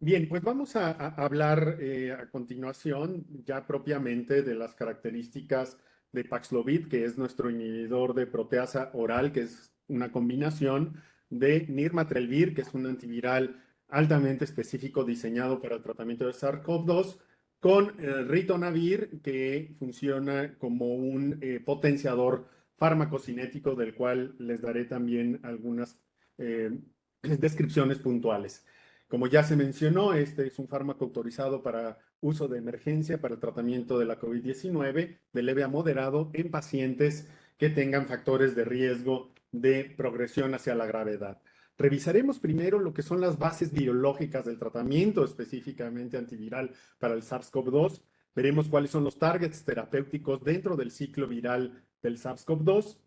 Bien, pues vamos a hablar a continuación ya propiamente de las características de Paxlovid, que es nuestro inhibidor de proteasa oral, que es una combinación de nirmatrelvir, que es un antiviral altamente específico diseñado para el tratamiento de SARS-CoV-2, con ritonavir, que funciona como un potenciador farmacocinético, del cual les daré también algunas eh, descripciones puntuales. Como ya se mencionó, este es un fármaco autorizado para uso de emergencia para el tratamiento de la COVID-19 de leve a moderado en pacientes que tengan factores de riesgo de progresión hacia la gravedad. Revisaremos primero lo que son las bases biológicas del tratamiento específicamente antiviral para el SARS-CoV-2. Veremos cuáles son los targets terapéuticos dentro del ciclo viral del SARS-CoV-2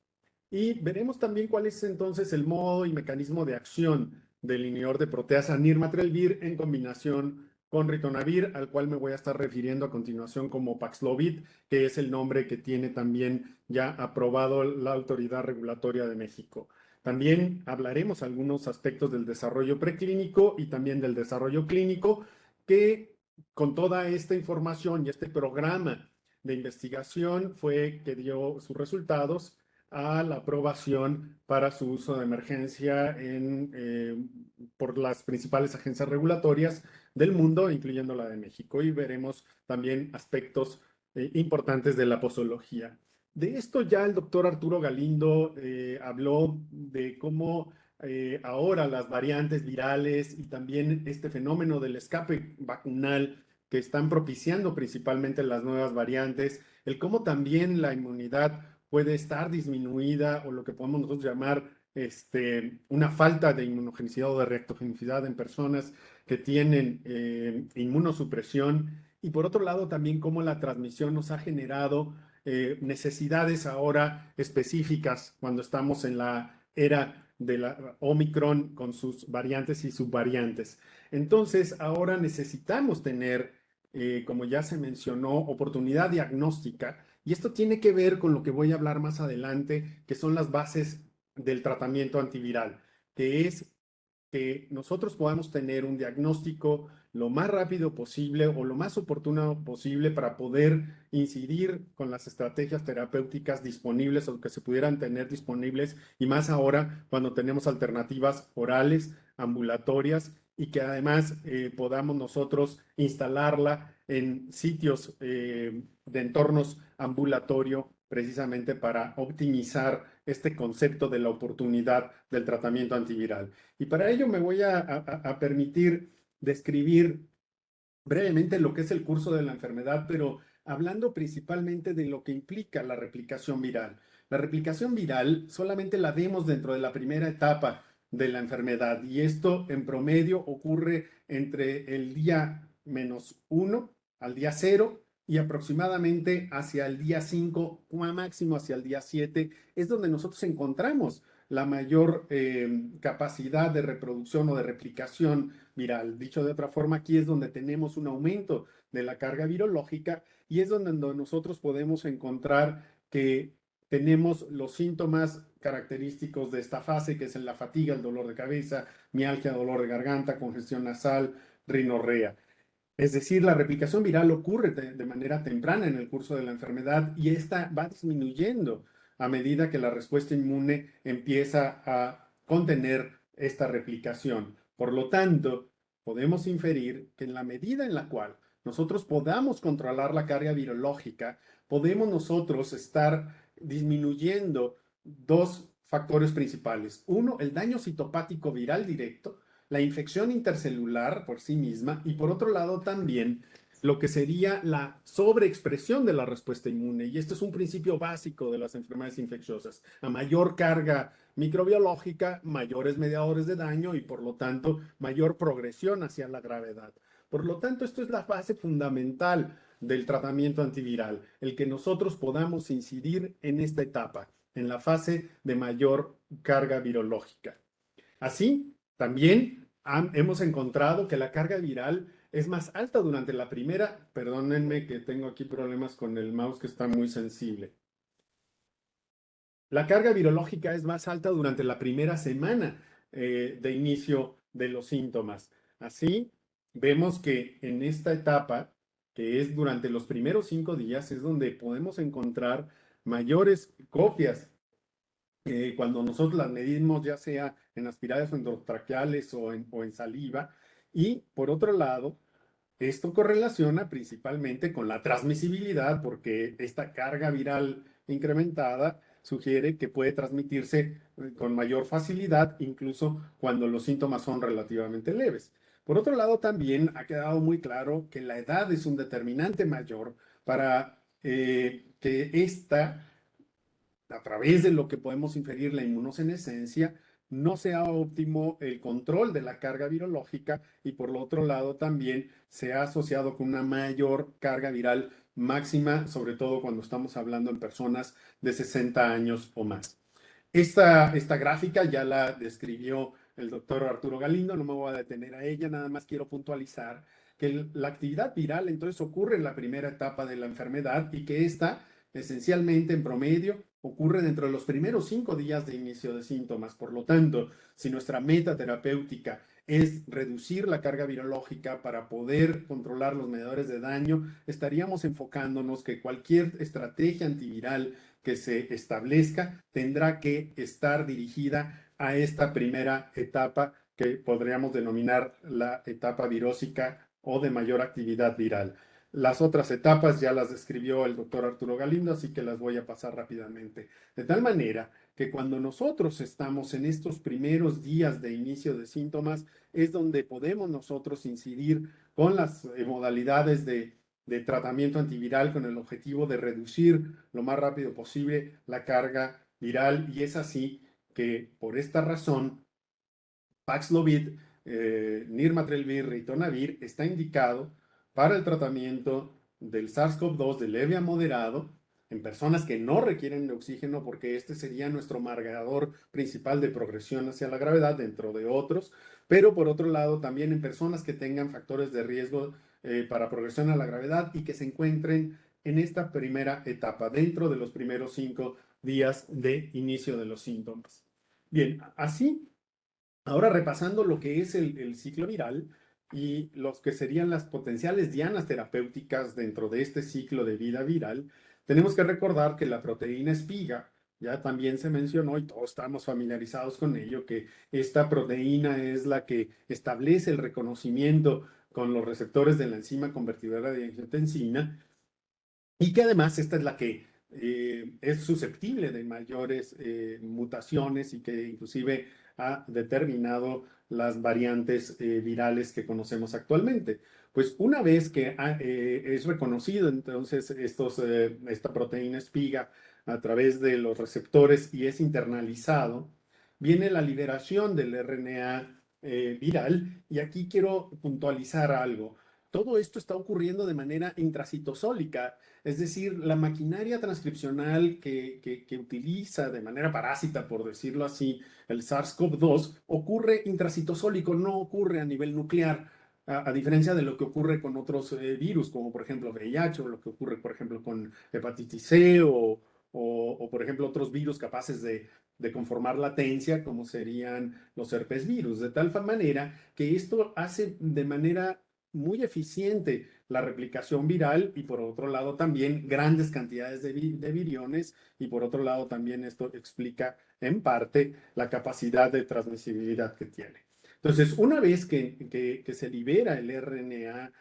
y veremos también cuál es entonces el modo y mecanismo de acción del inhibidor de proteasa nirmatrelvir en combinación con ritonavir, al cual me voy a estar refiriendo a continuación como Paxlovid, que es el nombre que tiene también ya aprobado la Autoridad Regulatoria de México. También hablaremos algunos aspectos del desarrollo preclínico y también del desarrollo clínico, que con toda esta información y este programa de investigación fue que dio sus resultados a la aprobación para su uso de emergencia por las principales agencias regulatorias del mundo, incluyendo la de México. Y veremos también aspectos importantes de la posología. De esto ya el doctor Arturo Galindo habló de cómo ahora las variantes virales y también este fenómeno del escape vacunal que están propiciando principalmente las nuevas variantes, el cómo también la inmunidad puede estar disminuida o lo que podemos nosotros llamar una falta de inmunogenicidad o de reactogenicidad en personas que tienen inmunosupresión. Y por otro lado, también cómo la transmisión nos ha generado necesidades ahora específicas cuando estamos en la era de la Omicron con sus variantes y subvariantes. Entonces, ahora necesitamos tener, como ya se mencionó, oportunidad diagnóstica y esto tiene que ver con lo que voy a hablar más adelante, que son las bases del tratamiento antiviral, que es que nosotros podamos tener un diagnóstico lo más rápido posible o lo más oportuno posible para poder incidir con las estrategias terapéuticas disponibles o que se pudieran tener disponibles y más ahora cuando tenemos alternativas orales, ambulatorias y que además podamos nosotros instalarla en sitios de entornos ambulatorio precisamente para optimizar este concepto de la oportunidad del tratamiento antiviral. Y para ello me voy a permitir describir brevemente lo que es el curso de la enfermedad, pero hablando principalmente de lo que implica la replicación viral. La replicación viral solamente la vemos dentro de la primera etapa de la enfermedad y esto en promedio ocurre entre el día -1 al día 0 y aproximadamente hacia el día 5 o a máximo hacia el día 7 es donde nosotros encontramos la mayor capacidad de reproducción o de replicación viral. Dicho de otra forma, aquí es donde tenemos un aumento de la carga virológica y es donde nosotros podemos encontrar que tenemos los síntomas característicos de esta fase, que es la fatiga, el dolor de cabeza, mialgia, dolor de garganta, congestión nasal, rinorrea. Es decir, la replicación viral ocurre de manera temprana en el curso de la enfermedad y esta va disminuyendo a medida que la respuesta inmune empieza a contener esta replicación. Por lo tanto, podemos inferir que en la medida en la cual nosotros podamos controlar la carga virológica, podemos nosotros estar disminuyendo dos factores principales. Uno, el daño citopático viral directo, la infección intercelular por sí misma y por otro lado también lo que sería la sobreexpresión de la respuesta inmune. Y esto es un principio básico de las enfermedades infecciosas. A mayor carga microbiológica, mayores mediadores de daño y por lo tanto mayor progresión hacia la gravedad. Por lo tanto, esto es la base fundamental del tratamiento antiviral, el que nosotros podamos incidir en esta etapa, en la fase de mayor carga virológica. Así, también hemos encontrado que la carga viral es más alta durante la primera, perdónenme que tengo aquí problemas con el mouse que está muy sensible. La carga virológica es más alta durante la primera semana de inicio de los síntomas. Así, vemos que en esta etapa, que es durante los primeros 5 días, es donde podemos encontrar mayores copias cuando nosotros las medimos, ya sea en aspiradas endotraqueales o en saliva. Y por otro lado, esto correlaciona principalmente con la transmisibilidad, porque esta carga viral incrementada sugiere que puede transmitirse con mayor facilidad, incluso cuando los síntomas son relativamente leves. Por otro lado, también ha quedado muy claro que la edad es un determinante mayor para que esta, a través de lo que podemos inferir la inmunosenescencia, no sea óptimo el control de la carga virológica y por el otro lado también se ha asociado con una mayor carga viral máxima, sobre todo cuando estamos hablando en personas de 60 años o más. Esta gráfica ya la describió el doctor Arturo Galindo, no me voy a detener a ella, nada más quiero puntualizar que la actividad viral entonces ocurre en la primera etapa de la enfermedad y que esta esencialmente en promedio ocurre dentro de los primeros 5 días de inicio de síntomas. Por lo tanto, si nuestra meta terapéutica es reducir la carga virológica para poder controlar los medidores de daño, estaríamos enfocándonos que cualquier estrategia antiviral que se establezca tendrá que estar dirigida a esta primera etapa que podríamos denominar la etapa virósica o de mayor actividad viral. Las otras etapas ya las describió el doctor Arturo Galindo, así que las voy a pasar rápidamente. De tal manera que cuando nosotros estamos en estos primeros días de inicio de síntomas, es donde podemos nosotros incidir con las modalidades de tratamiento antiviral con el objetivo de reducir lo más rápido posible la carga viral. Y es así que por esta razón Paxlovid, Nirmatrelvir, Ritonavir está indicado para el tratamiento del SARS-CoV-2 de leve a moderado en personas que no requieren de oxígeno, porque este sería nuestro marcador principal de progresión hacia la gravedad, dentro de otros, pero por otro lado también en personas que tengan factores de riesgo para progresión a la gravedad y que se encuentren en esta primera etapa, dentro de los primeros 5 días de inicio de los síntomas. Bien, así ahora repasando lo que es el ciclo viral y los que serían las potenciales dianas terapéuticas dentro de este ciclo de vida viral, tenemos que recordar que la proteína espiga, ya también se mencionó y todos estamos familiarizados con ello, que esta proteína es la que establece el reconocimiento con los receptores de la enzima convertidora de angiotensina y que además esta es la que es susceptible de mayores mutaciones y que inclusive ha determinado las variantes virales que conocemos actualmente. Pues una vez que es reconocido entonces esta proteína espiga a través de los receptores y es internalizado, viene la liberación del RNA viral y aquí quiero puntualizar algo. Todo esto está ocurriendo de manera intracitosólica, es decir, la maquinaria transcripcional que utiliza de manera parásita, por decirlo así, el SARS-CoV-2, ocurre intracitosólico, no ocurre a nivel nuclear, a diferencia de lo que ocurre con otros virus, como por ejemplo VIH, o lo que ocurre, por ejemplo, con hepatitis C, o, por ejemplo, otros virus capaces de conformar latencia, como serían los herpes virus, de tal manera que esto hace de manera muy eficiente la replicación viral y por otro lado también grandes cantidades de viriones y por otro lado también esto explica en parte la capacidad de transmisibilidad que tiene. Entonces, una vez que se libera el RNA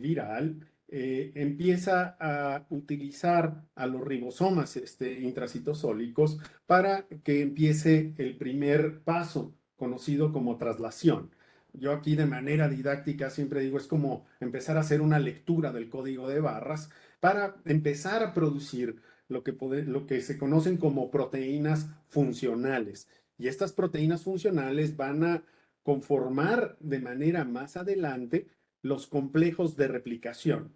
viral, empieza a utilizar a los ribosomas intracitosólicos para que empiece el primer paso conocido como traslación. Yo aquí de manera didáctica siempre digo, es como empezar a hacer una lectura del código de barras para empezar a producir lo que se conocen como proteínas funcionales. Y estas proteínas funcionales van a conformar de manera más adelante los complejos de replicación.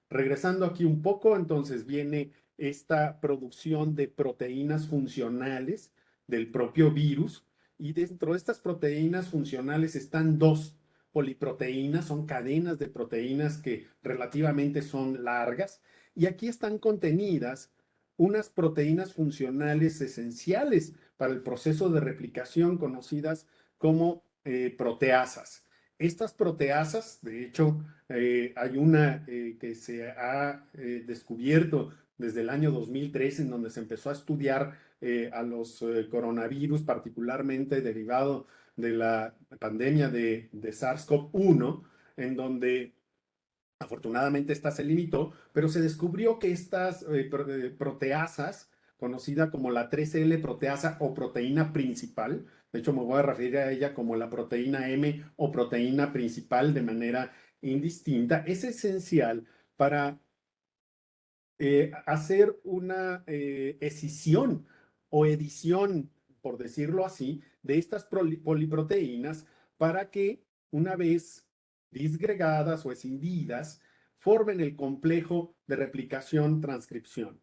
Regresando aquí un poco, entonces viene esta producción de proteínas funcionales del propio virus y dentro de estas proteínas funcionales están dos poliproteínas, son cadenas de proteínas que relativamente son largas, y aquí están contenidas unas proteínas funcionales esenciales para el proceso de replicación conocidas como proteasas. Estas proteasas, de hecho, hay una que se ha descubierto desde el año 2013, en donde se empezó a estudiar a los coronavirus, particularmente derivado de la pandemia de SARS-CoV-1, en donde afortunadamente esta se limitó, pero se descubrió que estas proteasas, conocida como la 3L proteasa o proteína principal, de hecho me voy a referir a ella como la proteína M o proteína principal de manera indistinta, es esencial para hacer una escisión o edición, por decirlo así, de estas poliproteínas para que una vez disgregadas o escindidas, formen el complejo de replicación-transcripción.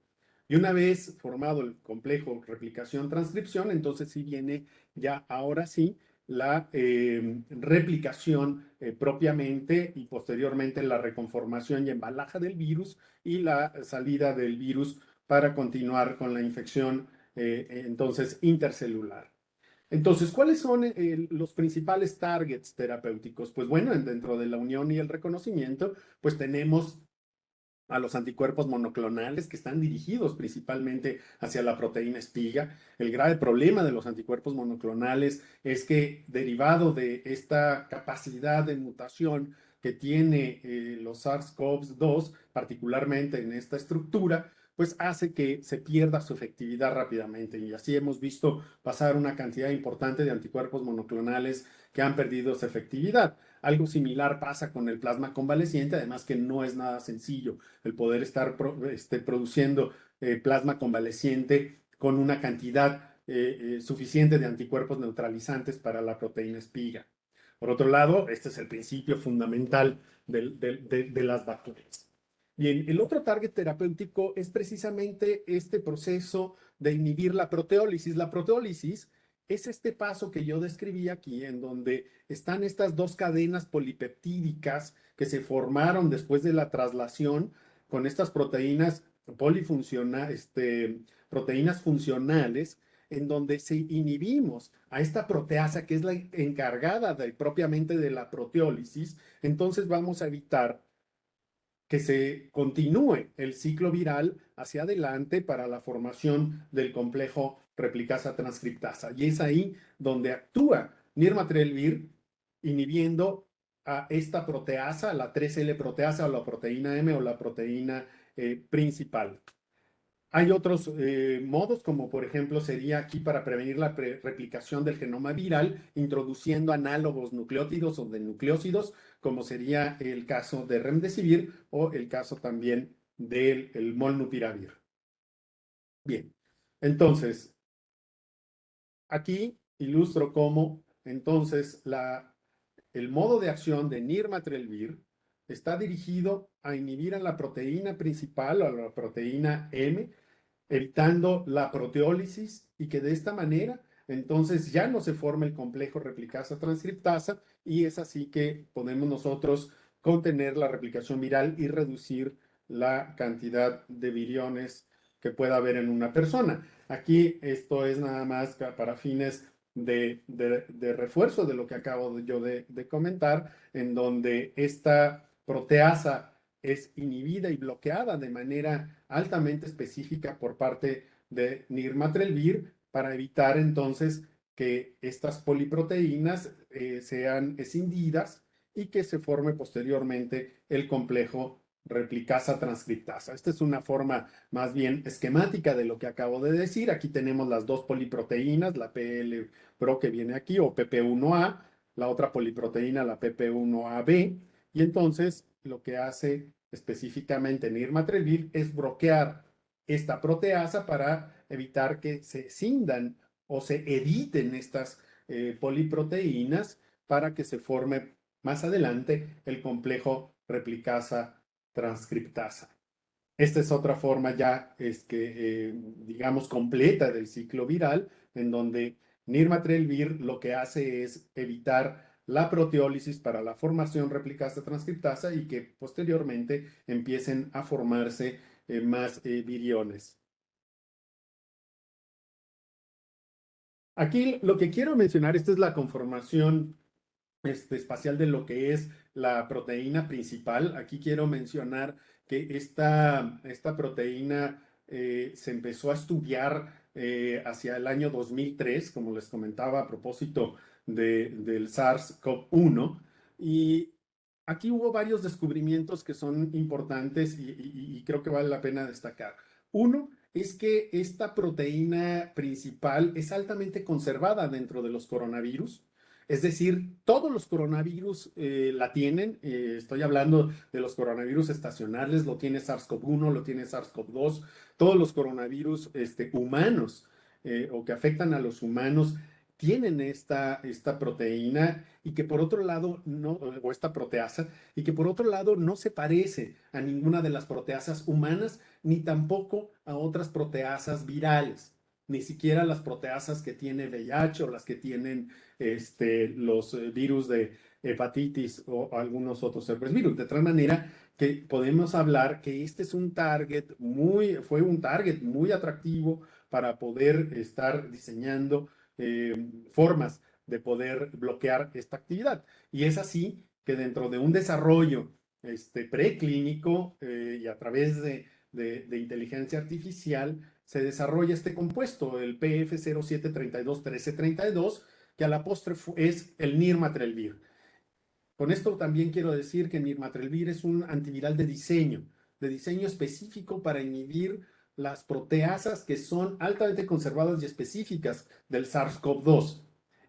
Y una vez formado el complejo replicación-transcripción, entonces sí viene ya ahora sí la replicación propiamente y posteriormente la reconformación y embalaje del virus y la salida del virus para continuar con la infección entonces intercelular. Entonces, ¿cuáles son los principales targets terapéuticos? Pues bueno, dentro de la unión y el reconocimiento, pues tenemos a los anticuerpos monoclonales que están dirigidos principalmente hacia la proteína espiga. El grave problema de los anticuerpos monoclonales es que derivado de esta capacidad de mutación que tiene los SARS-CoV-2, particularmente en esta estructura, pues hace que se pierda su efectividad rápidamente. Y así hemos visto pasar una cantidad importante de anticuerpos monoclonales que han perdido su efectividad. Algo similar pasa con el plasma convaleciente, además que no es nada sencillo el poder estar produciendo plasma convaleciente con una cantidad suficiente de anticuerpos neutralizantes para la proteína espiga. Por otro lado, este es el principio fundamental de las vacunas. Bien, el otro target terapéutico es precisamente este proceso de inhibir la proteólisis. La proteólisis es este paso que yo describí aquí, en donde están estas dos cadenas polipeptídicas que se formaron después de la traslación con estas proteínas proteínas funcionales, en donde se inhibimos a esta proteasa que es la encargada propiamente de la proteólisis, entonces vamos a evitar que se continúe el ciclo viral hacia adelante para la formación del complejo replicasa transcriptasa. Y es ahí donde actúa nirmatrelvir inhibiendo a esta proteasa, la 3L proteasa o la proteína M o la proteína principal. Hay otros modos, como por ejemplo sería aquí para prevenir la replicación del genoma viral, introduciendo análogos nucleótidos o de nucleósidos, como sería el caso de remdesivir o el caso también del molnupiravir. Bien, entonces, aquí ilustro cómo entonces el modo de acción de nirmatrelvir está dirigido a inhibir a la proteína principal o a la proteína M, evitando la proteólisis y que de esta manera entonces ya no se forma el complejo replicasa transcriptasa y es así que podemos nosotros contener la replicación viral y reducir la cantidad de viriones que pueda haber en una persona. Aquí esto es nada más para fines de refuerzo de lo que acabo yo de comentar, en donde esta proteasa es inhibida y bloqueada de manera altamente específica por parte de nirmatrelvir para evitar entonces que estas poliproteínas sean escindidas y que se forme posteriormente el complejo replicasa transcriptasa. Esta es una forma más bien esquemática de lo que acabo de decir. Aquí tenemos las dos poliproteínas, la PL-PRO que viene aquí o PP1A, la otra poliproteína, la PP1AB, y entonces lo que hace específicamente nirmatrelvir es bloquear esta proteasa para evitar que se escindan o se editen estas poliproteínas para que se forme más adelante el complejo replicasa transcriptasa. Esta es otra forma ya, digamos, completa del ciclo viral, en donde nirmatrelvir lo que hace es evitar la proteólisis para la formación replicasa transcriptasa y que posteriormente empiecen a formarse más viriones. Aquí lo que quiero mencionar, esta es la conformación espacial de lo que es la proteína principal. Aquí quiero mencionar que esta proteína se empezó a estudiar hacia el año 2003, como les comentaba a propósito del SARS-CoV-1. Y aquí hubo varios descubrimientos que son importantes y creo que vale la pena destacar. Uno es que esta proteína principal es altamente conservada dentro de los coronavirus. Es decir, todos los coronavirus la tienen. Estoy hablando de los coronavirus estacionales, lo tiene SARS-CoV-1, lo tiene SARS-CoV-2, todos los coronavirus humanos o que afectan a los humanos tienen esta proteína y que por otro lado no, o esta proteasa, y que por otro lado no se parece a ninguna de las proteasas humanas ni tampoco a otras proteasas virales, ni siquiera las proteasas que tiene VIH o las que tienen los virus de hepatitis o algunos otros herpesvirus. De tal manera que podemos hablar que este es fue un target muy atractivo para poder estar diseñando formas de poder bloquear esta actividad. Y es así que dentro de un desarrollo preclínico y a través de inteligencia artificial se desarrolla este compuesto, el PF07321332, que a la postre es el nirmatrelvir. Con esto también quiero decir que nirmatrelvir es un antiviral de diseño específico para inhibir las proteasas que son altamente conservadas y específicas del SARS-CoV-2.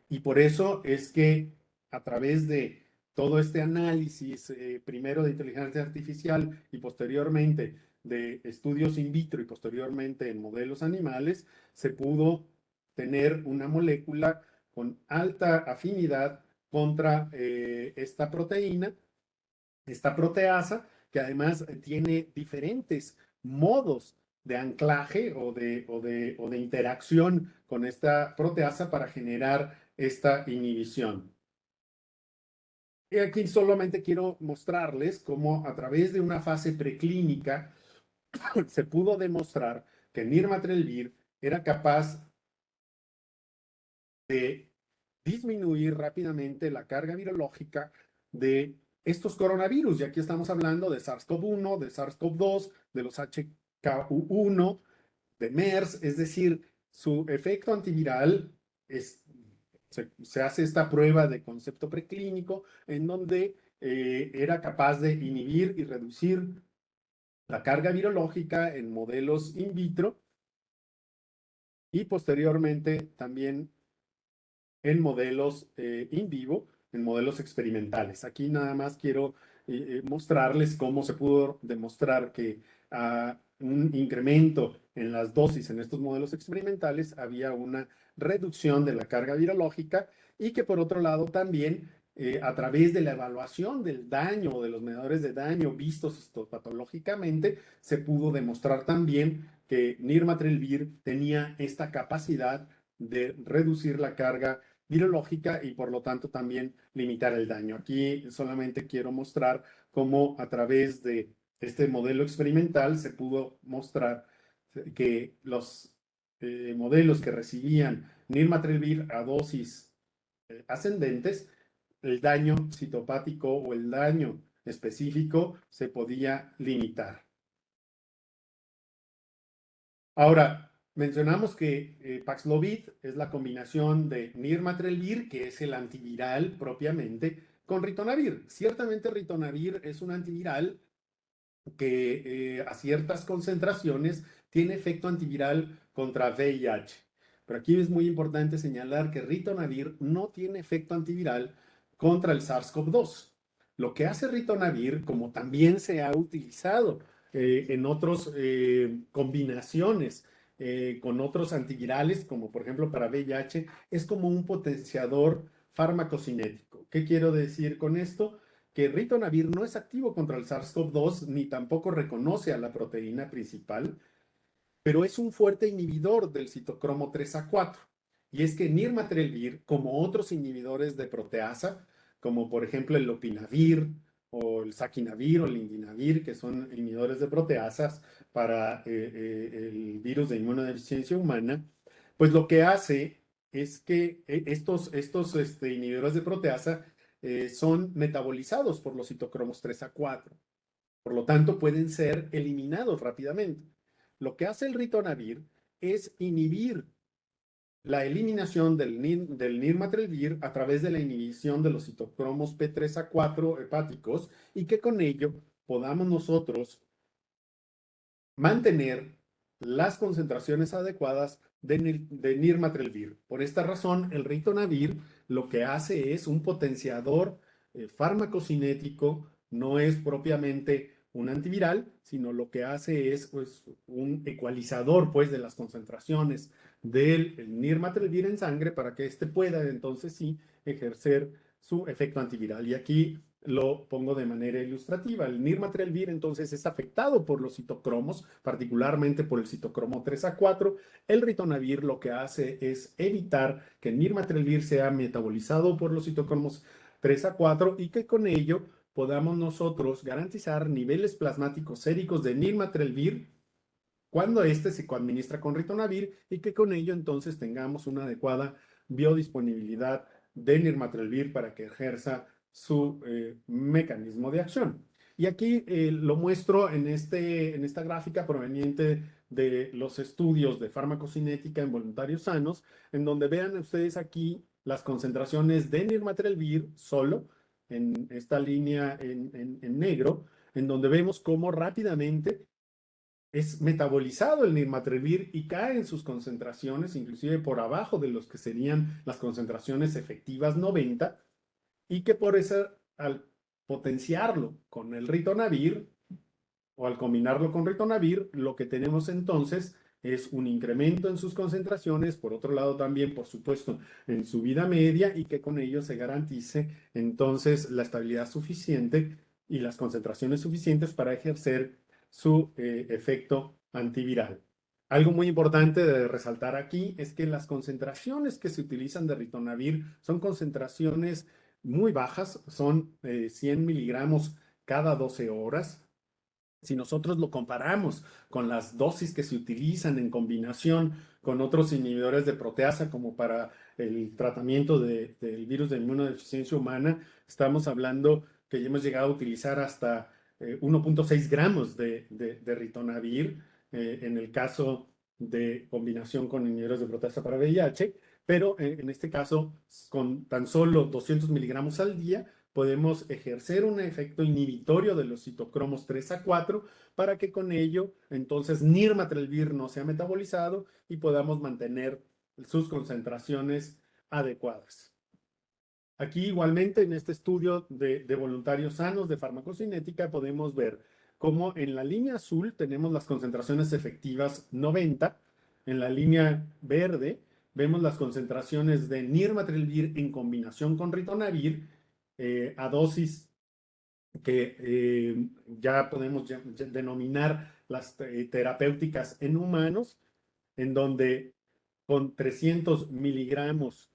Y por eso es que a través de todo este análisis, primero de inteligencia artificial y posteriormente de estudios in vitro y posteriormente en modelos animales, se pudo tener una molécula con alta afinidad contra esta proteasa, que además tiene diferentes modos de anclaje o de interacción con esta proteasa para generar esta inhibición. Y aquí solamente quiero mostrarles cómo a través de una fase preclínica se pudo demostrar que nirmatrelvir era capaz de disminuir rápidamente la carga virológica de estos coronavirus. Y aquí estamos hablando de SARS-CoV-1, de SARS-CoV-2, de los HK1, de MERS, es decir, su efecto antiviral se hace esta prueba de concepto preclínico en donde era capaz de inhibir y reducir la carga virológica en modelos in vitro y posteriormente también en modelos in vivo, en modelos experimentales. Aquí nada más quiero mostrarles cómo se pudo demostrar que un incremento en las dosis en estos modelos experimentales había una reducción de la carga virológica y que por otro lado también a través de la evaluación del daño o de los medidores de daño vistos histopatológicamente se pudo demostrar también que nirmatrelvir tenía esta capacidad de reducir la carga virológica y por lo tanto también limitar el daño. Aquí solamente quiero mostrar cómo a través de este modelo experimental se pudo mostrar que los modelos que recibían nirmatrelvir a dosis ascendentes, el daño citopático o el daño específico se podía limitar. Ahora, mencionamos que Paxlovid es la combinación de nirmatrelvir, que es el antiviral propiamente, con ritonavir. Ciertamente ritonavir es un antiviral que a ciertas concentraciones tiene efecto antiviral contra VIH. Pero aquí es muy importante señalar que ritonavir no tiene efecto antiviral contra el SARS-CoV-2. Lo que hace ritonavir, como también se ha utilizado en otras combinaciones con otros antivirales, como por ejemplo para VIH, es como un potenciador farmacocinético. ¿Qué quiero decir con esto? Que ritonavir no es activo contra el SARS-CoV-2 ni tampoco reconoce a la proteína principal, pero es un fuerte inhibidor del citocromo 3A4. Y es que nirmatrelvir, como otros inhibidores de proteasa, como por ejemplo el lopinavir o el saquinavir o el indinavir, que son inhibidores de proteasas para el virus de inmunodeficiencia humana, pues lo que hace es que estos inhibidores de proteasa son metabolizados por los citocromos 3A4. Por lo tanto, pueden ser eliminados rápidamente. Lo que hace el ritonavir es inhibir la eliminación del nirmatrelvir a través de la inhibición de los citocromos P3A4 hepáticos y que con ello podamos nosotros mantener las concentraciones adecuadas de nirmatrelvir. Por esta razón, el ritonavir lo que hace es un potenciador farmacocinético, no es propiamente un antiviral, sino lo que hace es pues, un ecualizador pues, de las concentraciones del nirmatrelvir en sangre para que éste pueda entonces sí ejercer su efecto antiviral. Y aquí lo pongo de manera ilustrativa. El nirmatrelvir entonces es afectado por los citocromos, particularmente por el citocromo 3A4. El ritonavir lo que hace es evitar que el nirmatrelvir sea metabolizado por los citocromos 3A4 y que con ello podamos nosotros garantizar niveles plasmáticos séricos de nirmatrelvir cuando éste se coadministra con ritonavir y que con ello entonces tengamos una adecuada biodisponibilidad de nirmatrelvir para que ejerza su mecanismo de acción. Y aquí lo muestro en esta gráfica proveniente de los estudios de farmacocinética en voluntarios sanos, en donde vean ustedes aquí las concentraciones de nirmatrelvir solo, en esta línea en negro, en donde vemos cómo rápidamente es metabolizado el nirmatrelvir y cae en sus concentraciones, inclusive por abajo de los que serían las concentraciones efectivas 90, y que por eso al potenciarlo con el ritonavir o al combinarlo con ritonavir, lo que tenemos entonces es un incremento en sus concentraciones, por otro lado también, por supuesto, en su vida media y que con ello se garantice entonces la estabilidad suficiente y las concentraciones suficientes para ejercer su efecto antiviral. Algo muy importante de resaltar aquí es que las concentraciones que se utilizan de ritonavir son concentraciones muy bajas, son 100 miligramos cada 12 horas. Si nosotros lo comparamos con las dosis que se utilizan en combinación con otros inhibidores de proteasa, como para el tratamiento del virus de inmunodeficiencia humana, estamos hablando que ya hemos llegado a utilizar hasta 1.6 gramos de ritonavir en el caso de combinación con inhibidores de proteasa para VIH, pero en este caso, con tan solo 200 miligramos al día, podemos ejercer un efecto inhibitorio de los citocromos 3A4 para que con ello entonces nirmatrelvir no sea metabolizado y podamos mantener sus concentraciones adecuadas. Aquí igualmente en este estudio de voluntarios sanos de farmacocinética podemos ver cómo en la línea azul tenemos las concentraciones efectivas 90, en la línea verde vemos las concentraciones de nirmatrelvir en combinación con ritonavir a dosis que ya podemos denominar las terapéuticas en humanos, en donde con 300 miligramos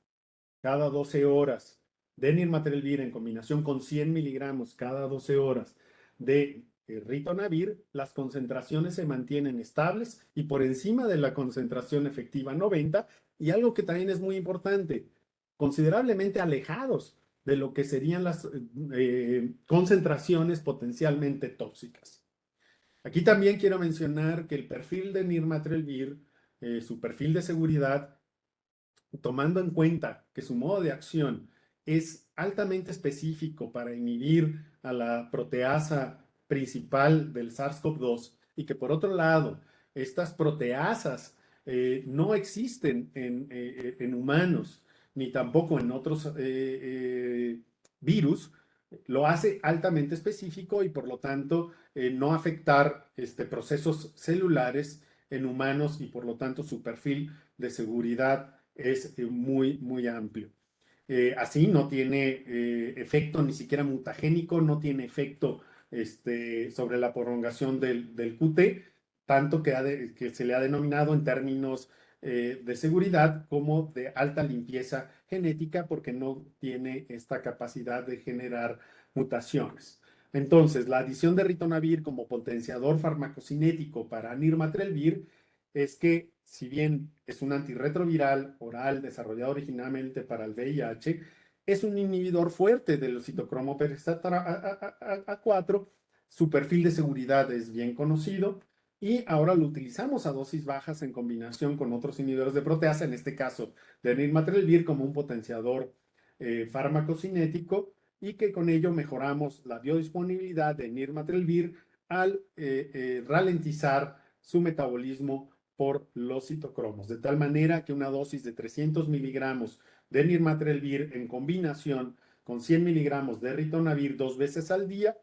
cada 12 horas de nirmatrelvir en combinación con 100 miligramos cada 12 horas de ritonavir, las concentraciones se mantienen estables y por encima de la concentración efectiva 90, y algo que también es muy importante, considerablemente alejados de lo que serían las concentraciones potencialmente tóxicas. Aquí también quiero mencionar que el perfil de nirmatrelvir, su perfil de seguridad, tomando en cuenta que su modo de acción es altamente específico para inhibir a la proteasa principal del SARS-CoV-2 y que por otro lado, estas proteasas no existen en humanos ni tampoco en otros virus, lo hace altamente específico y por lo tanto no afectar procesos celulares en humanos y por lo tanto su perfil de seguridad es muy, muy amplio. Así no tiene efecto ni siquiera mutagénico, no tiene efecto sobre la prolongación del QT, tanto que se le ha denominado en términos de seguridad como de alta limpieza genética porque no tiene esta capacidad de generar mutaciones. Entonces, la adición de ritonavir como potenciador farmacocinético para nirmatrelvir es que si bien es un antirretroviral oral desarrollado originalmente para el VIH, es un inhibidor fuerte del citocromo A4. Su perfil de seguridad es bien conocido y ahora lo utilizamos a dosis bajas en combinación con otros inhibidores de proteasa, en este caso de nirmatrelvir como un potenciador farmacocinético, y que con ello mejoramos la biodisponibilidad de nirmatrelvir al ralentizar su metabolismo por los citocromos, de tal manera que una dosis de 300 miligramos de nirmatrelvir en combinación con 100 miligramos de ritonavir 2 veces al día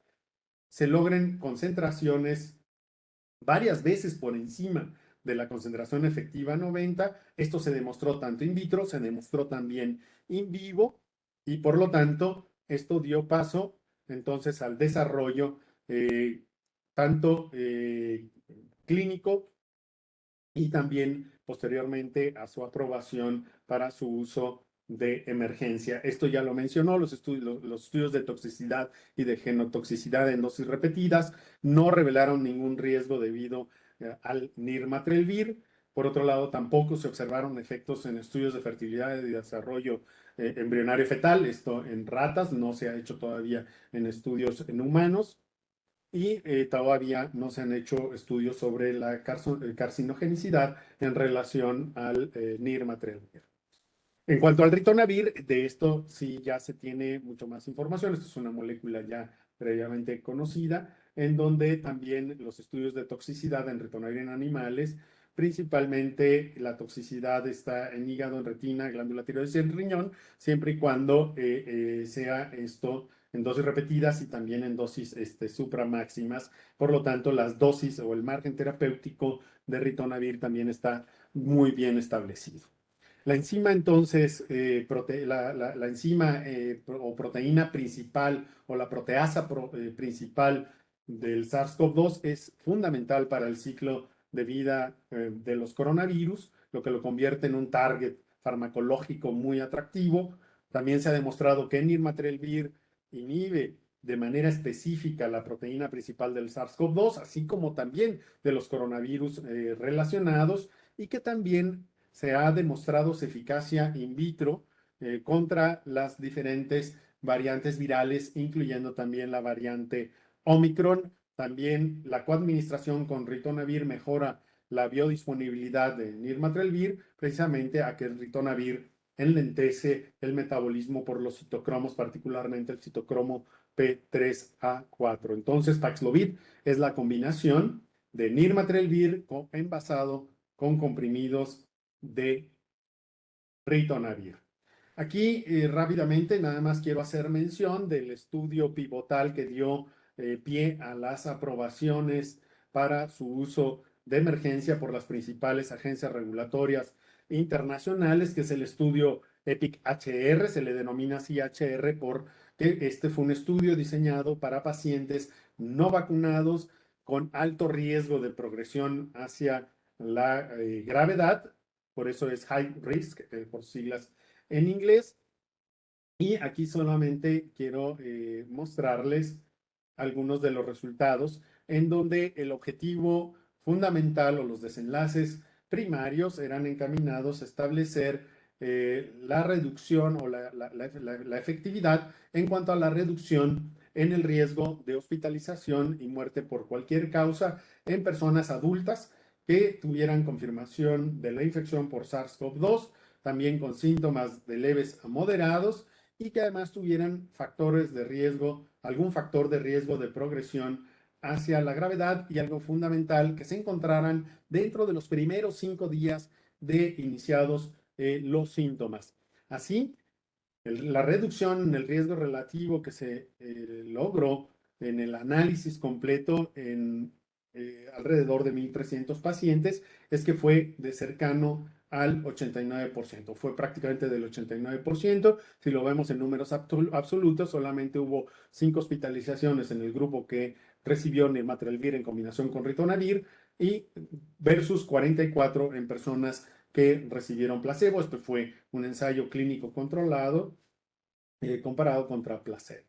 se logren concentraciones varias veces por encima de la concentración efectiva 90. Esto se demostró tanto in vitro, se demostró también in vivo, y por lo tanto esto dio paso entonces al desarrollo tanto clínico y también posteriormente a su aprobación para su uso de emergencia. Esto ya lo mencionó, los estudios de toxicidad y de genotoxicidad en dosis repetidas no revelaron ningún riesgo debido al nirmatrelvir. Por otro lado, tampoco se observaron efectos en estudios de fertilidad y desarrollo embrionario fetal. Esto en ratas, no se ha hecho todavía en estudios en humanos. Y todavía no se han hecho estudios sobre la carcinogenicidad en relación al nirmatrelvir. En cuanto al ritonavir, de esto sí ya se tiene mucho más información. Esto es una molécula ya previamente conocida, en donde también los estudios de toxicidad en ritonavir en animales, principalmente la toxicidad está en hígado, en retina, glándula tiroides y en riñón, siempre y cuando sea esto en dosis repetidas y también en dosis supramáximas. Por lo tanto, las dosis o el margen terapéutico de ritonavir también está muy bien establecido. La enzima entonces, la enzima o proteína principal o la proteasa principal del SARS-CoV-2 es fundamental para el ciclo de vida de los coronavirus, lo que lo convierte en un target farmacológico muy atractivo. También se ha demostrado que nirmatrelvir inhibe de manera específica la proteína principal del SARS-CoV-2, así como también de los coronavirus relacionados, y que también se ha demostrado su eficacia in vitro contra las diferentes variantes virales, incluyendo también la variante Omicron. También la coadministración con ritonavir mejora la biodisponibilidad de nirmatrelvir, precisamente a que el ritonavir enlentece el metabolismo por los citocromos, particularmente el citocromo P3A4. Entonces, Paxlovid es la combinación de nirmatrelvir envasado con comprimidos de ritonavir. Aquí rápidamente nada más quiero hacer mención del estudio pivotal que dio pie a las aprobaciones para su uso de emergencia por las principales agencias regulatorias internacionales, que es el estudio EPIC-HR, se le denomina así HR porque este fue un estudio diseñado para pacientes no vacunados con alto riesgo de progresión hacia la gravedad, por eso es high risk, por siglas en inglés. Y aquí solamente quiero mostrarles algunos de los resultados en donde el objetivo fundamental o los desenlaces primarios eran encaminados a establecer la reducción o la efectividad en cuanto a la reducción en el riesgo de hospitalización y muerte por cualquier causa en personas adultas que tuvieran confirmación de la infección por SARS-CoV-2, también con síntomas de leves a moderados, y que además tuvieran factores de riesgo, algún factor de riesgo de progresión hacia la gravedad, y algo fundamental, que se encontraran dentro de los primeros 5 días de iniciados los síntomas. Así, la reducción en el riesgo relativo que se logró en el análisis completo en alrededor de 1,300 pacientes es que fue de cercano al 89%. Fue prácticamente del 89%. Si lo vemos en números absolutos, solamente hubo 5 hospitalizaciones en el grupo que recibió nirmatrelvir en combinación con ritonavir y versus 44 en personas que recibieron placebo. Esto fue un ensayo clínico controlado comparado contra placebo.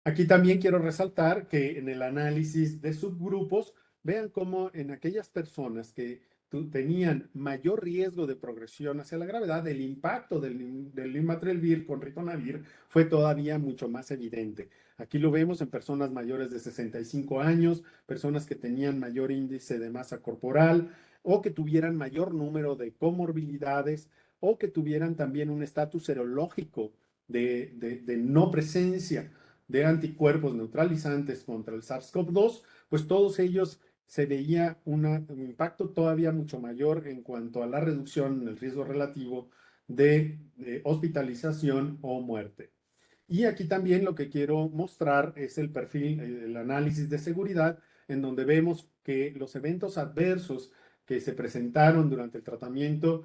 Aquí también quiero resaltar que en el análisis de subgrupos, vean cómo en aquellas personas que tenían mayor riesgo de progresión hacia la gravedad, el impacto del nirmatrelvir con ritonavir fue todavía mucho más evidente. Aquí lo vemos en personas mayores de 65 años, personas que tenían mayor índice de masa corporal o que tuvieran mayor número de comorbilidades o que tuvieran también un estatus serológico de no presencia de anticuerpos neutralizantes contra el SARS-CoV-2, pues todos ellos se veía un impacto todavía mucho mayor en cuanto a la reducción en el riesgo relativo de hospitalización o muerte. Y aquí también lo que quiero mostrar es el perfil, el análisis de seguridad, en donde vemos que los eventos adversos que se presentaron durante el tratamiento,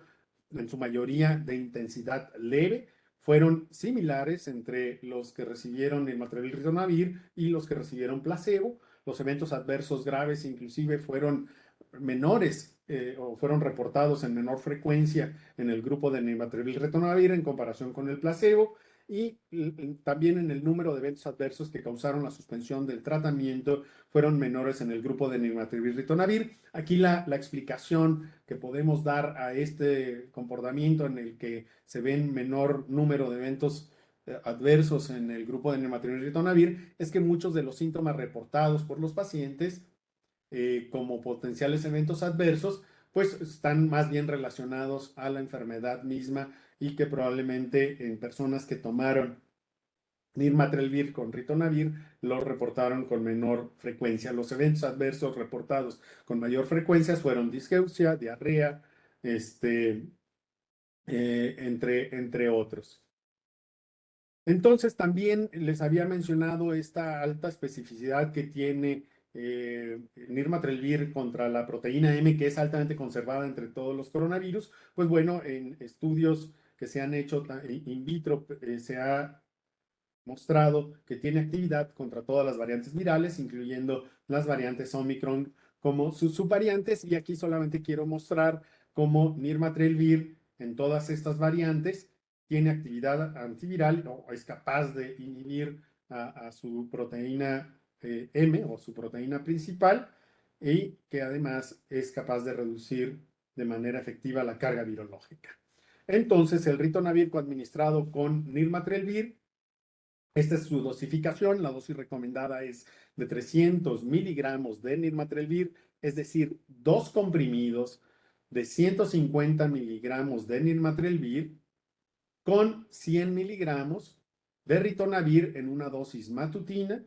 en su mayoría de intensidad leve, fueron similares entre los que recibieron el material ritonavir y los que recibieron placebo. Los eventos adversos graves inclusive fueron menores o fueron reportados en menor frecuencia en el grupo de nirmatrelvir ritonavir en comparación con el placebo y también en el número de eventos adversos que causaron la suspensión del tratamiento fueron menores en el grupo de nirmatrelvir ritonavir. Aquí la explicación que podemos dar a este comportamiento en el que se ven menor número de eventos adversos en el grupo de nirmatrelvir ritonavir es que muchos de los síntomas reportados por los pacientes como potenciales eventos adversos, pues están más bien relacionados a la enfermedad misma y que probablemente en personas que tomaron nirmatrelvir con ritonavir lo reportaron con menor frecuencia. Los eventos adversos reportados con mayor frecuencia fueron disgeusia, diarrea, entre otros. Entonces, también les había mencionado esta alta especificidad que tiene nirmatrelvir contra la proteína M, que es altamente conservada entre todos los coronavirus. Pues bueno, en estudios que se han hecho in vitro, se ha mostrado que tiene actividad contra todas las variantes virales, incluyendo las variantes Omicron como sus subvariantes. Y aquí solamente quiero mostrar cómo nirmatrelvir en todas estas variantes tiene actividad antiviral o es capaz de inhibir a su proteína M o su proteína principal y que además es capaz de reducir de manera efectiva la carga virológica. Entonces, el ritonavir administrado con nirmatrelvir, esta es su dosificación. La dosis recomendada es de 300 miligramos de nirmatrelvir, es decir, 2 comprimidos de 150 miligramos de nirmatrelvir con 100 miligramos de ritonavir en una dosis matutina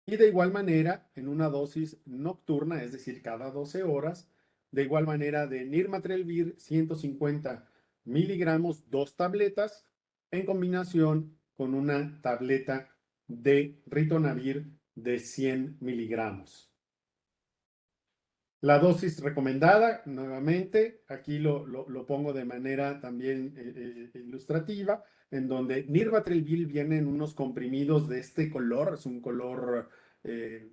y de igual manera en una dosis nocturna, es decir, cada 12 horas, de igual manera de nirmatrelvir 150 miligramos, 2 tabletas, en combinación con una tableta de ritonavir de 100 miligramos. La dosis recomendada, nuevamente, aquí lo pongo de manera también ilustrativa, en donde nirmatrelvir viene en unos comprimidos de este color, es un color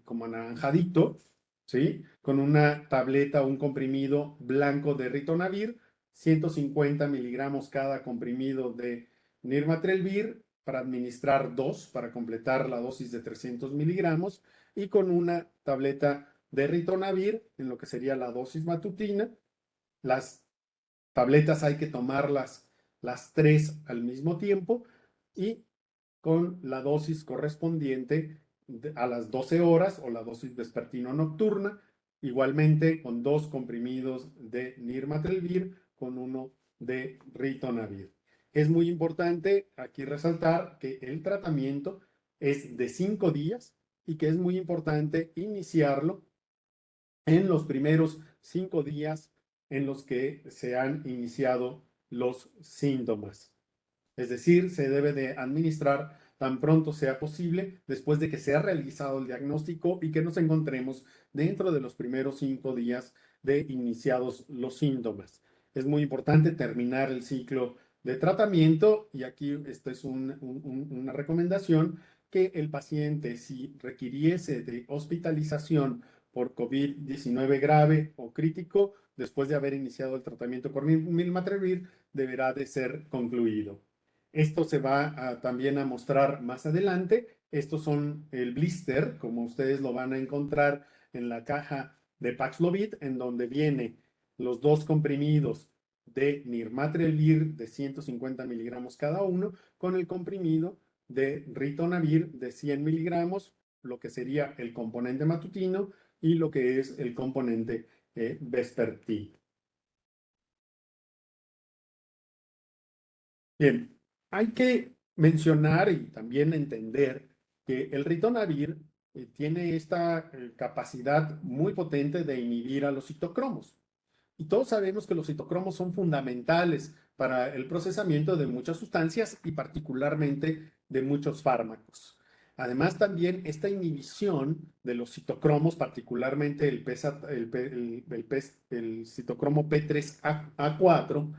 como anaranjadito, ¿sí? Con una tableta o un comprimido blanco de ritonavir, 150 miligramos cada comprimido de nirmatrelvir para administrar 2, para completar la dosis de 300 miligramos, y con una tableta de ritonavir en lo que sería la dosis matutina. Las tabletas hay que tomarlas las 3 al mismo tiempo y con la dosis correspondiente a las 12 horas o la dosis vespertino nocturna, igualmente con 2 comprimidos de nirmatrelvir con 1 de ritonavir. Es muy importante aquí resaltar que el tratamiento es de 5 días y que es muy importante iniciarlo en los primeros 5 días en los que se han iniciado los síntomas. Es decir, se debe de administrar tan pronto sea posible después de que se ha realizado el diagnóstico y que nos encontremos dentro de los primeros 5 días de iniciados los síntomas. Es muy importante terminar el ciclo de tratamiento y aquí esta es una recomendación que el paciente, si requiriese de hospitalización por COVID-19 grave o crítico, después de haber iniciado el tratamiento con nirmatrelvir, deberá de ser concluido. Esto se va también a mostrar más adelante. Estos son el blister, como ustedes lo van a encontrar en la caja de Paxlovid, en donde viene los dos comprimidos de Nirmatrelvir de 150 miligramos cada uno, con el comprimido de Ritonavir de 100 miligramos, lo que sería el componente matutino y lo que es el componente vespertino. Bien, hay que mencionar y también entender que el ritonavir tiene esta capacidad muy potente de inhibir a los citocromos. Y todos sabemos que los citocromos son fundamentales para el procesamiento de muchas sustancias y particularmente de muchos fármacos. Además, también esta inhibición de los citocromos, particularmente el citocromo P3A4,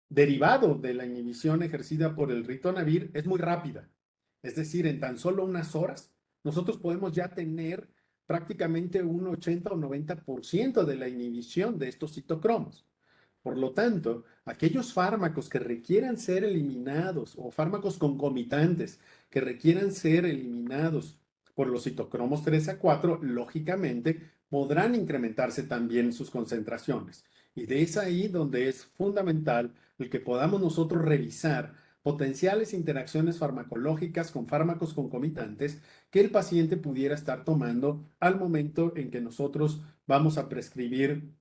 derivado de la inhibición ejercida por el ritonavir, es muy rápida. Es decir, en tan solo unas horas, nosotros podemos ya tener prácticamente un 80 o 90% de la inhibición de estos citocromos. Por lo tanto, aquellos fármacos que requieran ser eliminados o fármacos concomitantes que requieran ser eliminados por los citocromos 3 a 4, lógicamente podrán incrementarse también sus concentraciones. Y de es ahí donde es fundamental el que podamos nosotros revisar potenciales interacciones farmacológicas con fármacos concomitantes que el paciente pudiera estar tomando al momento en que nosotros vamos a prescribir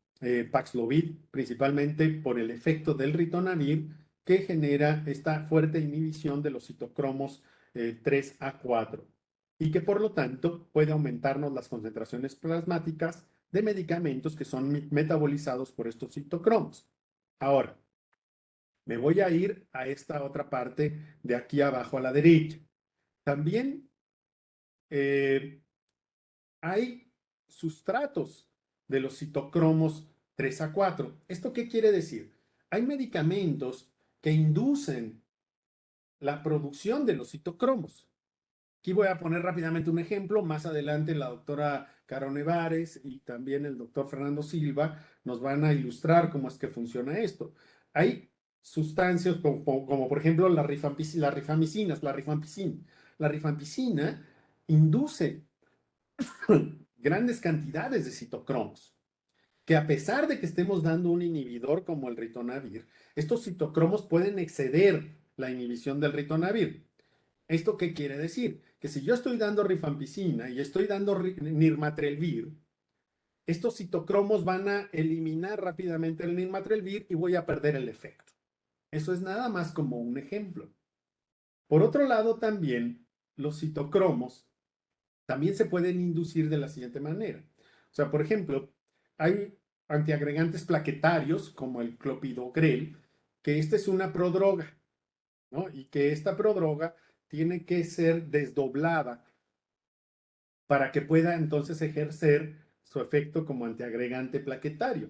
Paxlovid, principalmente por el efecto del ritonavir que genera esta fuerte inhibición de los citocromos 3A4 y que por lo tanto puede aumentarnos las concentraciones plasmáticas de medicamentos que son metabolizados por estos citocromos. Ahora, me voy a ir a esta otra parte de aquí abajo a la derecha. También hay sustratos de los citocromos 3 a 4. ¿Esto qué quiere decir? Hay medicamentos que inducen la producción de los citocromos. Aquí voy a poner rápidamente un ejemplo. Más adelante la doctora Caro Nevares y también el doctor Fernando Silva nos van a ilustrar cómo es que funciona esto. Hay sustancias como por ejemplo la rifampicina. La rifampicina induce grandes cantidades de citocromos, que a pesar de que estemos dando un inhibidor como el ritonavir, estos citocromos pueden exceder la inhibición del ritonavir. ¿Esto qué quiere decir? Que si yo estoy dando rifampicina y estoy dando nirmatrelvir, estos citocromos van a eliminar rápidamente el nirmatrelvir y voy a perder el efecto. Eso es nada más como un ejemplo. Por otro lado, también los citocromos también se pueden inducir de la siguiente manera. O sea, por ejemplo, hay antiagregantes plaquetarios como el clopidogrel, que esta es una prodroga, ¿no? Y que esta prodroga tiene que ser desdoblada para que pueda entonces ejercer su efecto como antiagregante plaquetario.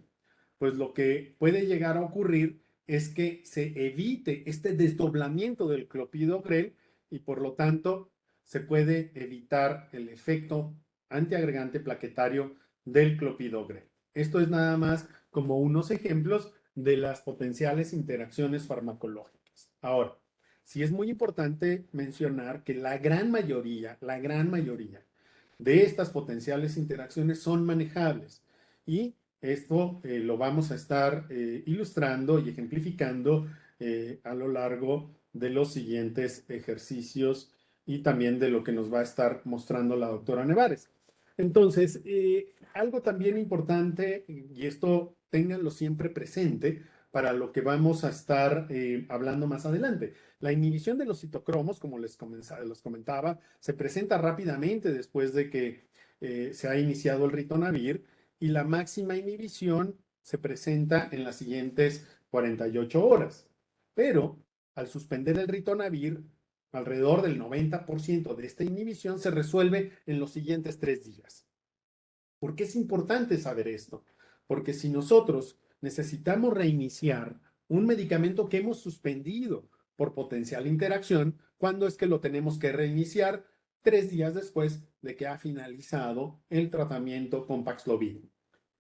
Pues lo que puede llegar a ocurrir es que se evite este desdoblamiento del clopidogrel y por lo tanto se puede evitar el efecto antiagregante plaquetario del clopidogrel. Esto es nada más como unos ejemplos de las potenciales interacciones farmacológicas. Ahora, sí es muy importante mencionar que la gran mayoría de estas potenciales interacciones son manejables y esto lo vamos a estar ilustrando y ejemplificando a lo largo de los siguientes ejercicios y también de lo que nos va a estar mostrando la doctora Nevares. Entonces, algo también importante, y esto ténganlo siempre presente para lo que vamos a estar hablando más adelante. La inhibición de los citocromos, como les comentaba, se presenta rápidamente después de que se ha iniciado el ritonavir y la máxima inhibición se presenta en las siguientes 48 horas. Pero al suspender el ritonavir, alrededor del 90% de esta inhibición se resuelve en los siguientes 3 días. ¿Por qué es importante saber esto? Porque si nosotros necesitamos reiniciar un medicamento que hemos suspendido por potencial interacción, ¿cuándo es que lo tenemos que reiniciar? 3 días después de que ha finalizado el tratamiento con Paxlovid.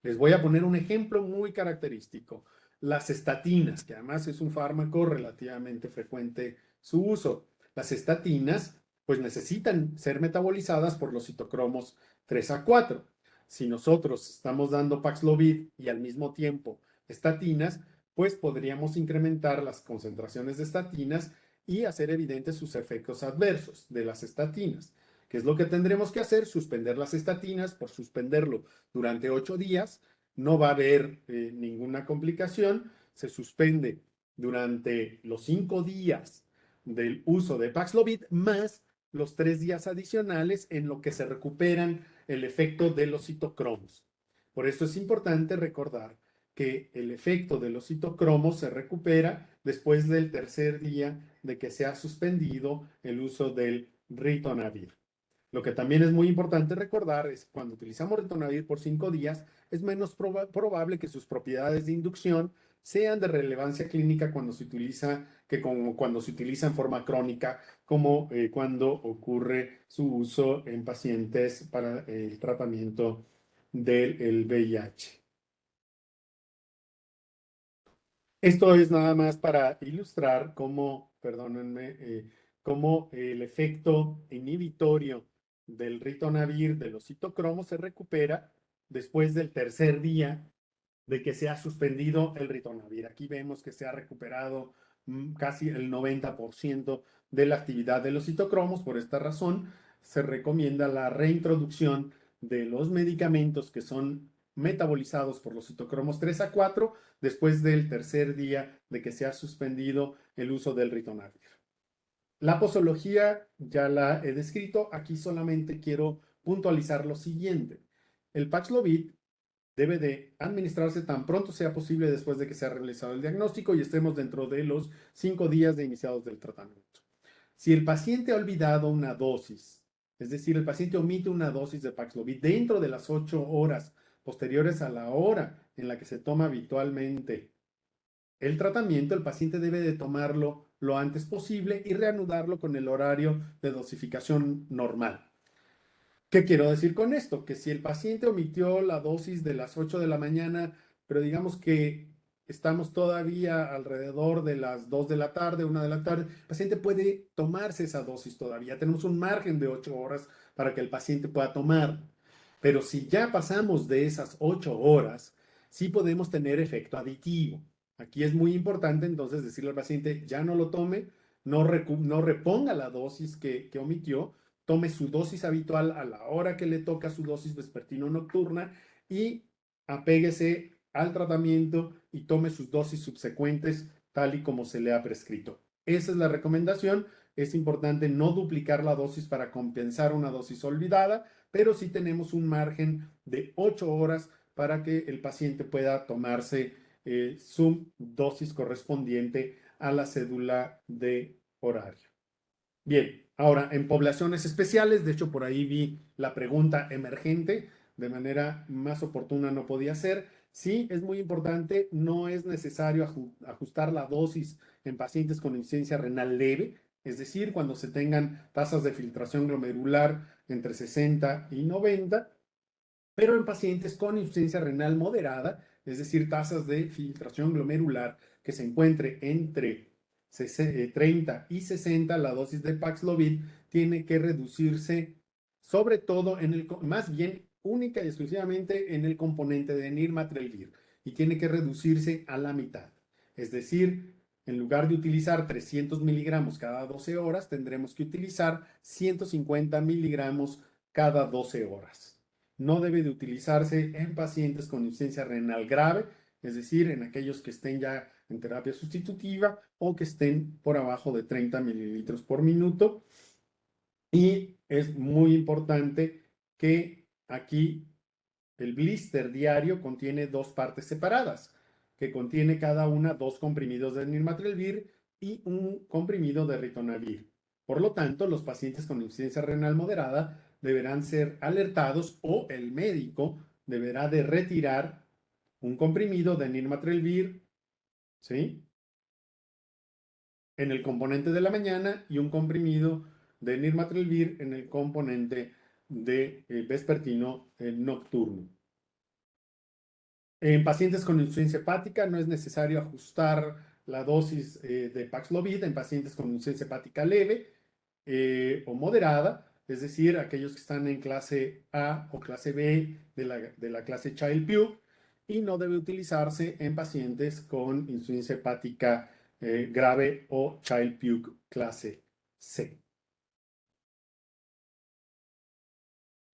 Les voy a poner un ejemplo muy característico. Las estatinas, que además es un fármaco relativamente frecuente su uso. Las estatinas, pues necesitan ser metabolizadas por los citocromos 3 a 4. Si nosotros estamos dando Paxlovid y al mismo tiempo estatinas, pues podríamos incrementar las concentraciones de estatinas y hacer evidentes sus efectos adversos de las estatinas. ¿Qué es lo que tendremos que hacer? Suspender las estatinas. Por suspenderlo durante 8 días, no va a haber ninguna complicación. Se suspende durante los 5 días del uso de Paxlovid más los 3 días adicionales en lo que se recuperan el efecto de los citocromos. Por esto es importante recordar que el efecto de los citocromos se recupera después del tercer día de que se ha suspendido el uso del ritonavir. Lo que también es muy importante recordar es que cuando utilizamos ritonavir por 5 días, es menos probable que sus propiedades de inducción sean de relevancia clínica cuando se utiliza, que como cuando se utiliza en forma crónica, como cuando ocurre su uso en pacientes para el tratamiento del VIH. Esto es nada más para ilustrar cómo, perdónenme, cómo el efecto inhibitorio del ritonavir de los citocromos se recupera después del tercer día de que se ha suspendido el ritonavir. Aquí vemos que se ha recuperado casi el 90% de la actividad de los citocromos. Por esta razón, se recomienda la reintroducción de los medicamentos que son metabolizados por los citocromos 3 a 4 después del tercer día de que se ha suspendido el uso del ritonavir. La posología ya la he descrito. Aquí solamente quiero puntualizar lo siguiente. El Paxlovid debe de administrarse tan pronto sea posible después de que se ha realizado el diagnóstico y estemos dentro de los 5 días de iniciados del tratamiento. Si el paciente ha olvidado una dosis, es decir, el paciente omite una dosis de Paxlovid dentro de las 8 horas posteriores a la hora en la que se toma habitualmente el tratamiento, el paciente debe de tomarlo lo antes posible y reanudarlo con el horario de dosificación normal. ¿Qué quiero decir con esto? Que si el paciente omitió la dosis de las 8 de la mañana, pero digamos que estamos todavía alrededor de las 2 de la tarde, 1 de la tarde, el paciente puede tomarse esa dosis todavía. Tenemos un margen de 8 horas para que el paciente pueda tomar. Pero si ya pasamos de esas 8 horas, sí podemos tener efecto aditivo. Aquí es muy importante entonces decirle al paciente, ya no lo tome, no reponga la dosis que omitió, tome su dosis habitual a la hora que le toca su dosis vespertino-nocturna y apéguese al tratamiento y tome sus dosis subsecuentes tal y como se le ha prescrito. Esa es la recomendación. Es importante no duplicar la dosis para compensar una dosis olvidada, pero sí tenemos un margen de 8 horas para que el paciente pueda tomarse su dosis correspondiente a la cédula de horario. Bien, ahora en poblaciones especiales, de hecho por ahí vi la pregunta emergente, de manera más oportuna no podía ser. Sí, es muy importante, no es necesario ajustar la dosis en pacientes con insuficiencia renal leve, es decir, cuando se tengan tasas de filtración glomerular entre 60 y 90, pero en pacientes con insuficiencia renal moderada, es decir, tasas de filtración glomerular que se encuentre entre 30 y 60, la dosis de Paxlovid tiene que reducirse sobre todo más bien única y exclusivamente en el componente de nirmatrelvir y tiene que reducirse a la mitad. Es decir, en lugar de utilizar 300 miligramos cada 12 horas, tendremos que utilizar 150 miligramos cada 12 horas. No debe de utilizarse en pacientes con insuficiencia renal grave, es decir, en aquellos que estén ya en terapia sustitutiva o que estén por abajo de 30 mililitros por minuto. Y es muy importante que aquí el blister diario contiene 2 partes separadas, que contiene cada una 2 comprimidos de nirmatrelvir y un comprimido de ritonavir. Por lo tanto, los pacientes con insuficiencia renal moderada deberán ser alertados o el médico deberá de retirar un comprimido de nirmatrelvir, ¿sí?, en el componente de la mañana y un comprimido de nirmatrelvir en el componente de vespertino nocturno. En pacientes con insuficiencia hepática no es necesario ajustar la dosis de Paxlovid en pacientes con insuficiencia hepática leve o moderada. es decir, aquellos que están en clase A o clase B de la clase Child-Pugh, y no debe utilizarse en pacientes con insuficiencia hepática grave o Child-Pugh clase C.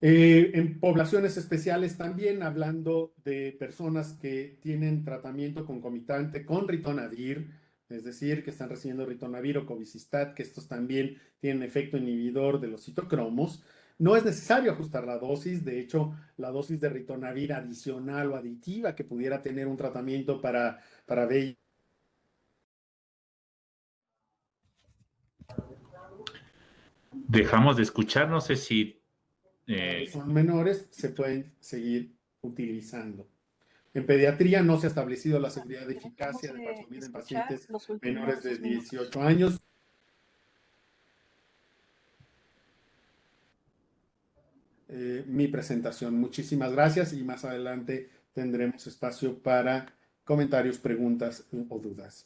En poblaciones especiales también, hablando de personas que tienen tratamiento concomitante con ritonavir, es decir, que están recibiendo ritonavir o cobicistat, que estos también tienen efecto inhibidor de los citocromos, no es necesario ajustar la dosis. De hecho, la dosis de ritonavir adicional o aditiva que pudiera tener un tratamiento para VIH Dejamos de escuchar, no sé si... son menores, se pueden seguir utilizando. En pediatría no se ha establecido la seguridad de Dejamos eficacia de de Paxlovid en escuchar pacientes los menores últimos de 2 minutos. 18 años. Mi presentación. Muchísimas gracias y más adelante tendremos espacio para comentarios, preguntas o dudas.